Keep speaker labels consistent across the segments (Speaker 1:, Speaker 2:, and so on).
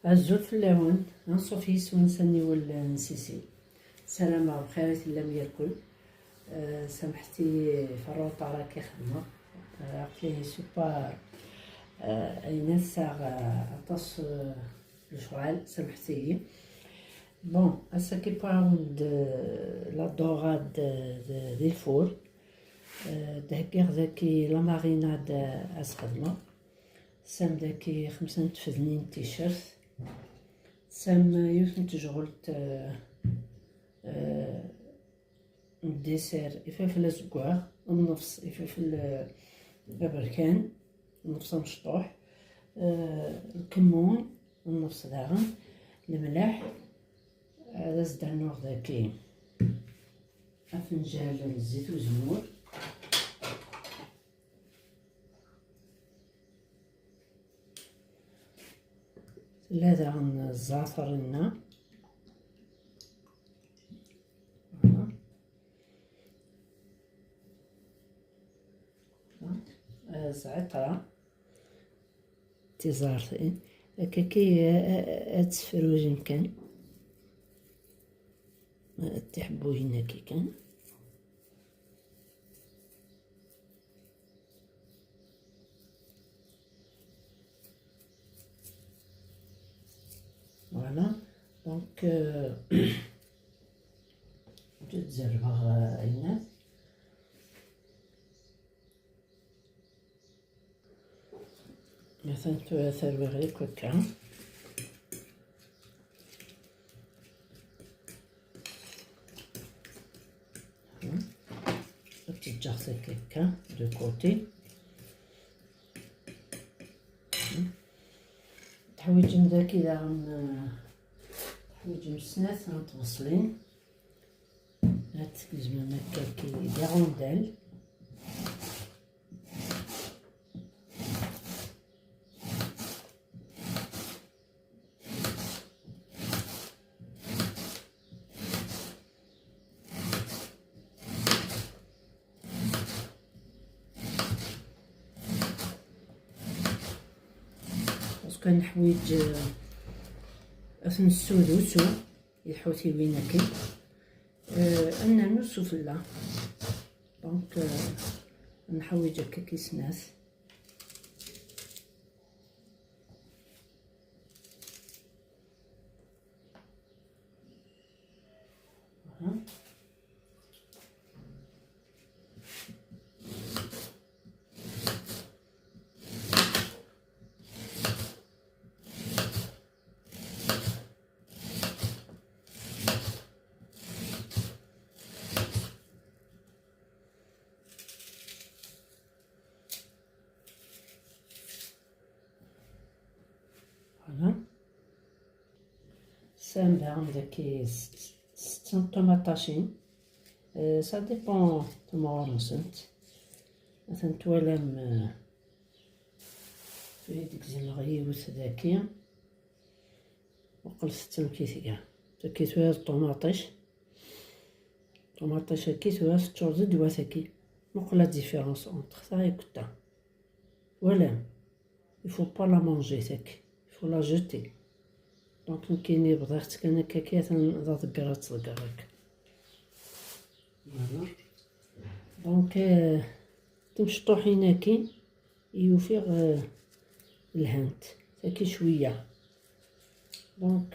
Speaker 1: عزول فلاون نصوفي سونسني ولا نسيسي سلامة بخير لم يركل. سامحتي فروطة راكي خدمة عقلي سوبر أين الساعة عطاس الشغال سامحتي. بون اسا كي باوند لا دوغاد دي الفور دهكيغ ذاكي لا ماريناد أسخدمة سام داكي 5 تفذنين تيشيرت سام يوثن تجغلت الديسير إفافل أزكواغ النفس إفافل بابركان النفس مشطوح الكمون النفس داغن الملاح هذا زدانوغ ذاكي أفنجال الزيت وزمور هذا عن الزعتر لنا زعترة تزارتين كي أتسفرو يمكن تحبو هنا كي كان فوالا دونك جات زربغ عينات مثلا ثروي غير كوكا تجاخسي كيكا دو كوتي تحويج مذاكي داغن تحويج مسنات غنتبصلين هاد زعما مكاكي دي غوندال كان حويج اثن السودوسو يحوتي بيناكي انا نصو فلا دونك نحويج هكا كيسناس سام داغن داكي 6 طوماطاشين سا ديبون تمغورنسنت مثلا توالام في ديك زيمغيوت داكي وقل 6 كيثيا تاكي توال الطوماطيش هاكي توال تشورد دواتاكي مقلا ديفيرونس اونتر تا يكتا ولام يفو با لا مونجي تاكي يفو لا جوتي دونك نكيني بضيعت كان هكاكي ذا ضكرات صغارك فوالا دونك تمشطوحين هاكي يوفيغ الهانت هاكي شويه دونك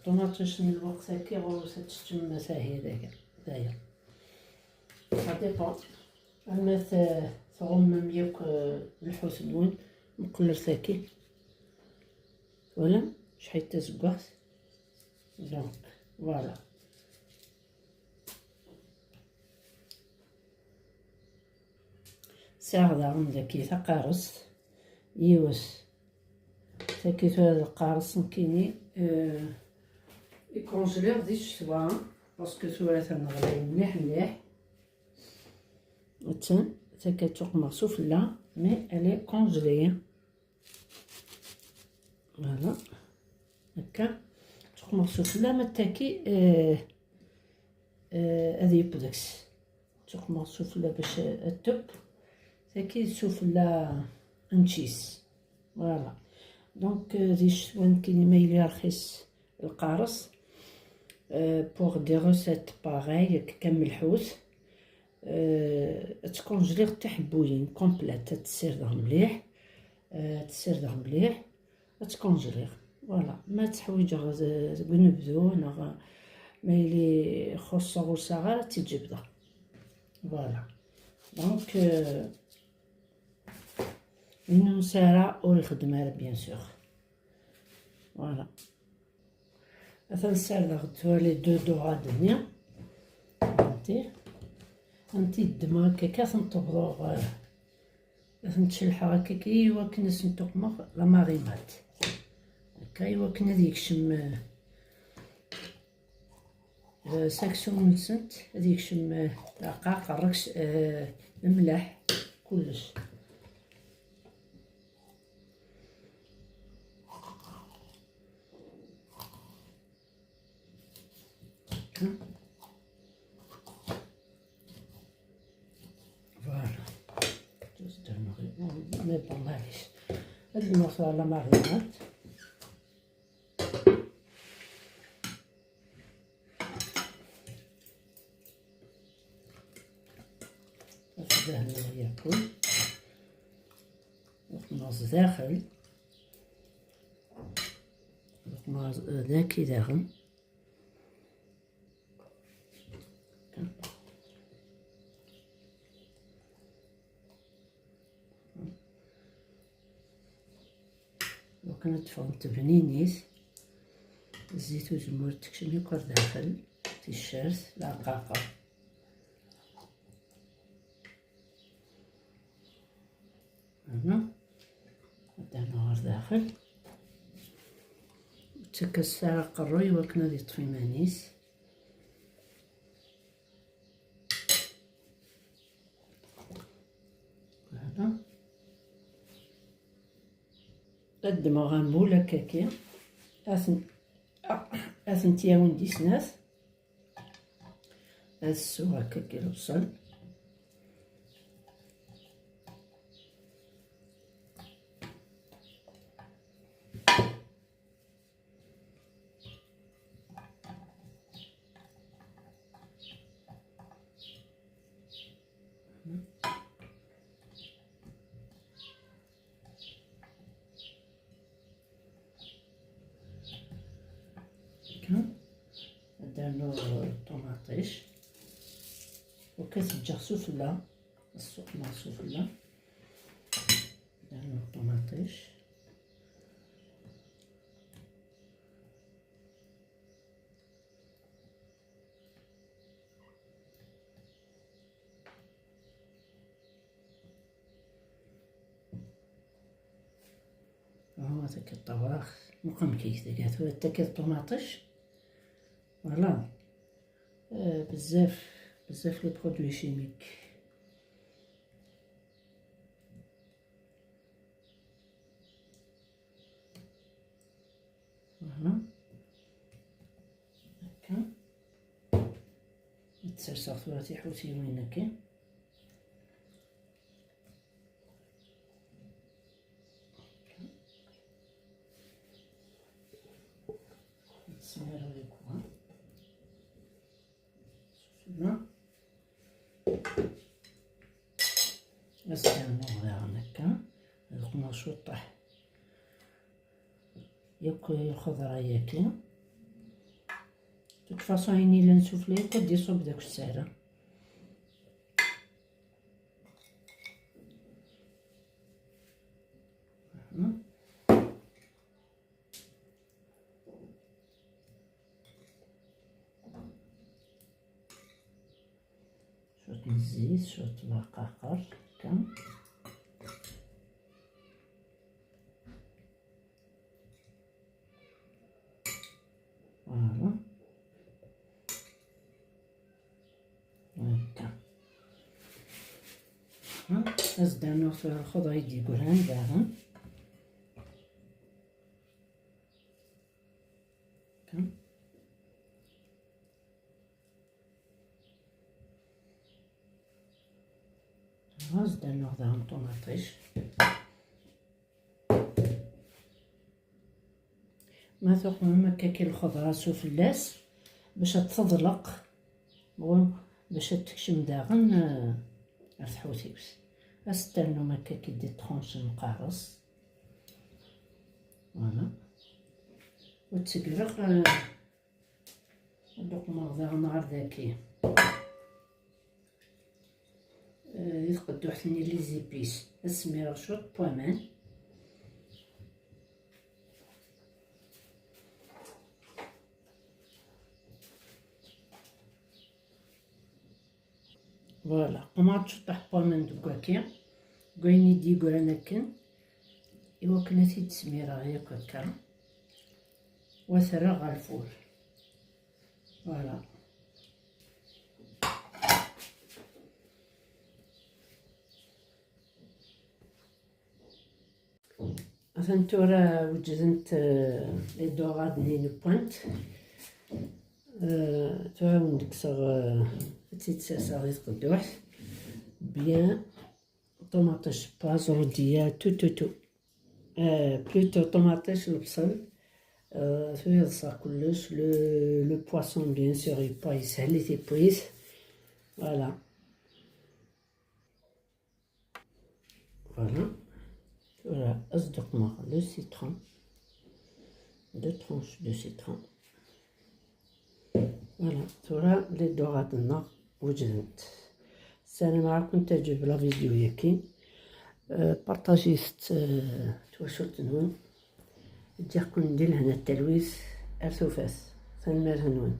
Speaker 1: طوماطيش من الوقت هاكي غروسة تشتم ساهي دايا صديقو اما تغمم ياك الحوت نون مقلر ثاكي ولا شحال تزقات دونك فوالا ساعة داغن داكي تقارص يوس تاكيتو هاد القارص نكيني يكونجليغ دي الشتوا باسكو تولا تنغلي مليح تاكاتوق سفلى مي الي كونجلي فوالا هكا تقمر سفلى ما تاكي هذه يبدكس تقمر سفلى باش التب تاكي سفلى نشيس فوالا دونك هادي الشوان كاين مايلي رخيص القارص. بوغ دي روسيت باغاي كملحوس تكونجلي حتى حبويين كومبليت تسيردهم مليح، تسيردهم مليح تكونجلي فوالا. ما تحويجها قنبذو نا مايلي خصو صغار تجبدها فوالا. دونك إنو سارة أو الخدمة بيان سور فوالا. مثلا سارة غدوها لي دو دوغادني انتي الدما هكاكا تنطبقو تنتشلحو هكاك ايوا كنا سنتوقمو لا مارينات هكا ايوا كنا ديكشم ساكسون نسنت ديكشم رقاق الركس الملح كلش. فوالا جوز درنا غير مي بون معليش هاد المورصو على مارينات. ناخدها هنا ياكل نقماص داخل نقماص ذاكي داخل وكانت فونت بنينيس الزيت وزمور تكشم يكور داخل تيشيرت رقاقة هنا ودانا غير داخل تكسر قروي وكنا دي طفي مانيس هذا قدما غنمولا كاكي اثن تياون دي سناس هاد السو هكاكي البصل درنا الطوماطيش وكتبجا سفلة السقمة سفلة درنا الطوماطيش هو هذاك الطباخ مقام كيك داك هو تاكل الطوماطيش فوالا. بزاف لي برودوي شيميك فوالا هكا تسرسغ ثلاثي حوتي وين هكا نسميرو ليكوا سفلة نستعملو غير هكا القماش والطح ياك الخضرة ياكي توت فاصون هيني لا نسوفلي كدير صوب داك السارة شوية الزيت شوية البقاقر هكا فوالا هكا درنا في الخضرة يدي قران داغن هكا درنا داغن طوماطيش ما ثقنا هكاكي الخضرة سفلاس باش تضلق باش تكشم داغن الحوتيوس. استنو هكاكي دي طرونش مقارص فوالا وتقرق دوك مغذا نهار ذاكي يتقدو حتى لي زيبيس السميرة شوط بوامان فوالا وما تشطح بوامان دوكاكي كويني دي قرانا كن إوا كناتي تسميرة هيك هكا وثرى غا الفول فوالا. أثنتورا وجدت لي دوغاد ني بوانت تورا ندكسر تيتساسا غير قدوح بيان طوماطيش باز ردية تو بلوتو طوماطيش البصل يضصى كلش لو بواسون بيان سور يبايس هلي تيبويس فوالا فوالا. Voilà, أصدق مرة le citron, 2 tranches de citron. Voilà, تورا لي دوغات النار وجدت. السلام عليكم. تعجب لا فيديو ياكي بارطاجيست تواشوت نون ديركم ندير هنا التلويز ارثوفاس سلمى هنون.